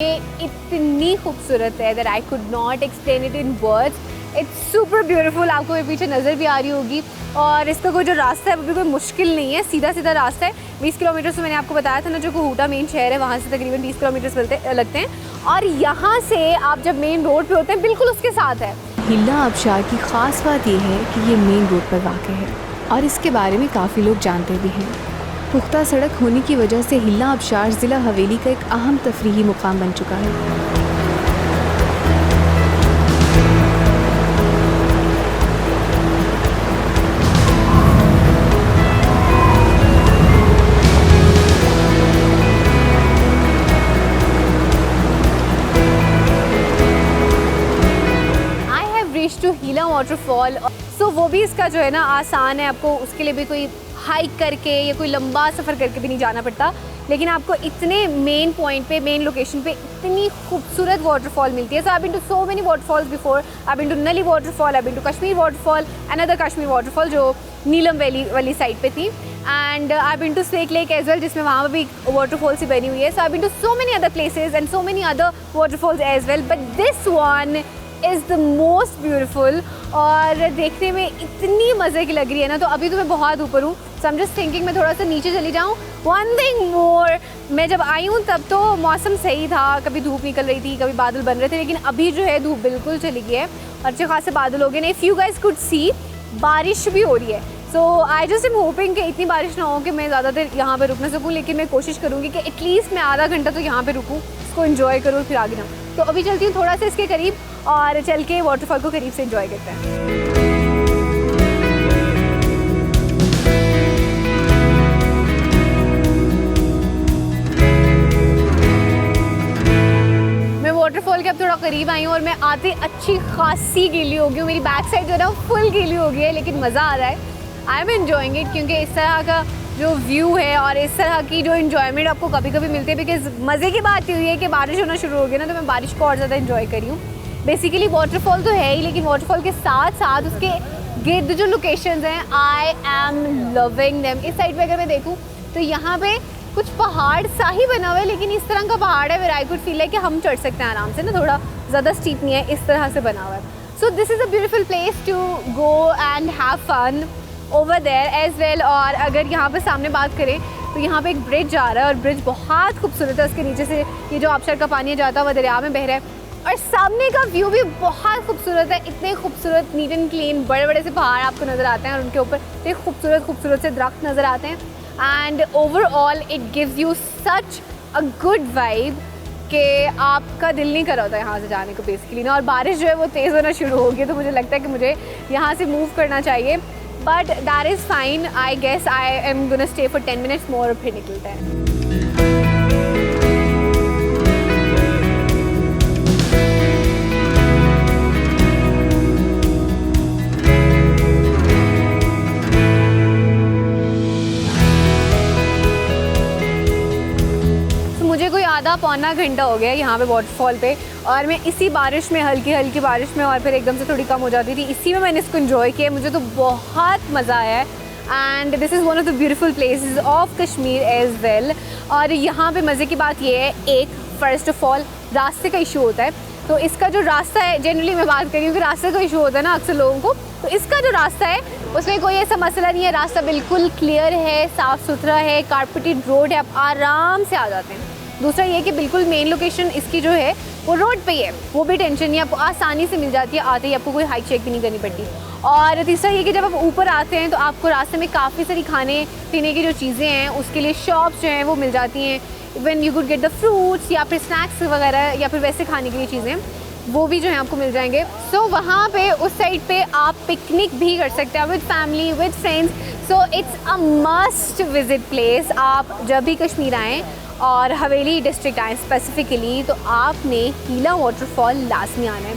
ये इतनी खूबसूरत है that I could not explain it in words. It's super beautiful. आपको ये पीछे नज़र भी आ रही होगी। और इसका कोई जो रास्ता है वो भी कोई मुश्किल नहीं है, सीधा सीधा रास्ता है। 20 किलोमीटर से मैंने आपको बताया था ना, जो कोहूटा मेन शहर है वहाँ से तकरीबन 20 किलोमीटर लगते हैं। और यहाँ से आप जब मेन रोड पे होते हैं बिल्कुल उसके साथ है। हिल्ला आबशार की ख़ास बात यह है कि ये मेन रोड पर वाक़ है और इसके बारे में काफ़ी लोग जानते भी हैं। पुख्ता सड़क होने की वजह से हिल्ला आबशार ज़िला हवेली का एक अहम तफरीही मुकाम बन चुका है। टू हिला वाटरफॉल। सो वो भी इसका जो है ना आसान है, आपको उसके लिए भी कोई हाइक करके या कोई लंबा सफ़र करके भी नहीं जाना पड़ता। लेकिन आपको इतने मेन पॉइंट पे, मेन लोकेशन पे इतनी खूबसूरत वाटरफॉल मिलती है। So I been to so many waterfalls before. I been to नली waterfall, I been to Kashmir waterfall, another Kashmir waterfall जो नीलम वैली वाली साइड पे थी। And I been to snake lake as well, जिसमें वहाँ पर भी वाटरफॉल सी बनी हुई है। So I been to so many other places and so many other waterfalls as well, but this one is the most beautiful. और देखने में इतनी मज़े की लग रही है ना। तो अभी तो मैं बहुत ऊपर हूँ, सो आई एम जस्ट थिंकिंग मैं थोड़ा सा नीचे चली जाऊँ। वन थिंग मोर, मैं जब आई हूँ तब तो मौसम सही था, कभी धूप निकल रही थी, कभी बादल बन रहे थे, लेकिन अभी जो है धूप बिल्कुल चली गई है, अच्छे खासे बादल हो गए। If you guys could see, बारिश भी हो रही है। So I just am hoping कि इतनी बारिश ना हो कि मैं ज़्यादा देर यहाँ पर रुक ना सकूँ, लेकिन मैं कोशिश करूँगी कि एटलीस्ट मैं आधा घंटा तो यहाँ पर रुकूँ, इसको एंजॉय करूँ, फिर आगे जाऊँ। तो अभी चलती हूँ थोड़ा सा इसके करीब और चल के वाटरफॉल को करीब से एंजॉय करते हैं। मैं वाटरफॉल के अब थोड़ा करीब आई हूँ और मैं आते अच्छी खासी गीली हो गई हूँ। मेरी बैक साइड जो है ना फुल गीली हो गई है, लेकिन मज़ा आ रहा है। आई एम एंजॉइंग इट, क्योंकि इस तरह का जो व्यू है और इस तरह की जो इन्जॉयमेंट आपको कभी कभी मिलती है। बिकॉज मज़े की बात हुई है कि बारिश होना शुरू हो गई ना, तो मैं बारिश को और ज़्यादा इन्जॉय करी हूँ। बेसिकली वाटरफॉल तो है ही, लेकिन वाटरफॉल के साथ साथ उसके गिर्द जो लोकेशंस हैं, आई एम लविंग देम। इस साइड पे अगर मैं देखूँ तो यहाँ पे कुछ पहाड़ सा ही बना हुआ है, लेकिन इस तरह का पहाड़ है वेयर आई कुड फील है कि हम चढ़ सकते हैं आराम से ना, थोड़ा ज़्यादा स्टीप नहीं है, इस तरह से बना हुआ है। So this is a beautiful place to go and have fun over there as well. और अगर यहाँ पे सामने बात करें तो यहाँ पे एक ब्रिज जा रहा है और ब्रिज बहुत खूबसूरत है। उसके नीचे से ये जो आबशार का पानी जाता है वो दरिया में बह रहा है और सामने का व्यू भी बहुत खूबसूरत है। इतने खूबसूरत नीट एंड क्लीन बड़े बड़े से पहाड़ आपको नज़र आते हैं और उनके ऊपर इतने खूबसूरत खूबसूरत से दरख्त नज़र आते हैं। And overall it gives you such a good vibe कि आपका दिल नहीं कर रहा होता यहाँ से जाने को बेसिकली ना। और बारिश जो है वो तेज़ होना शुरू हो गई, तो मुझे लगता है कि मुझे यहाँ से मूव करना चाहिए, but that is fine. I guess I am gonna stay for 10 minutes more, फिर निकलते हैं। मुझे कोई आधा पौना घंटा हो गया यहाँ पे वाटरफॉल पे, और मैं इसी बारिश में, हल्की हल्की बारिश में, और फिर एकदम से थोड़ी कम हो जाती थी, इसी में मैंने इसको एंजॉय किया। मुझे तो बहुत मज़ा आया है। And this is one of the beautiful places of Kashmir as well. और यहाँ पे मज़े की बात ये है, एक फर्स्ट ऑफ ऑल रास्ते का इशू होता है। तो इसका जो रास्ता है, जनरली मैं बात करी हूँ कि रास्ते का इशू होता है ना अक्सर लोगों को, तो इसका जो रास्ता है उसमें कोई ऐसा मसला नहीं है। रास्ता बिल्कुल क्लियर है, साफ़ सुथरा है, कारपेटेड रोड है, आप आराम से आ जाते हैं। दूसरा ये कि बिल्कुल मेन लोकेशन इसकी जो है वो रोड पे ही है, वो भी टेंशन नहीं, आपको आसानी से मिल जाती है, आते ही आपको कोई हाइक शेक भी नहीं करनी पड़ती। और तीसरा ये कि जब आप ऊपर आते हैं तो आपको रास्ते में काफ़ी सारी खाने पीने की जो चीज़ें हैं उसके लिए शॉप्स जो हैं वो मिल जाती हैं। Even you could get the fruits या फिर स्नैक्स वगैरह या फिर वैसे खाने के लिए चीज़ें, वो भी जो है आपको मिल जाएंगे। सो वहाँ पे उस साइड पे आप पिकनिक भी कर सकते हैं with family, with friends. So it's a must visit place. आप जब भी कश्मीर आएँ और हवेली डिस्ट्रिक्ट आएँ स्पेसिफिकली, तो आपने हिला वाटरफॉल लाजमी आना है।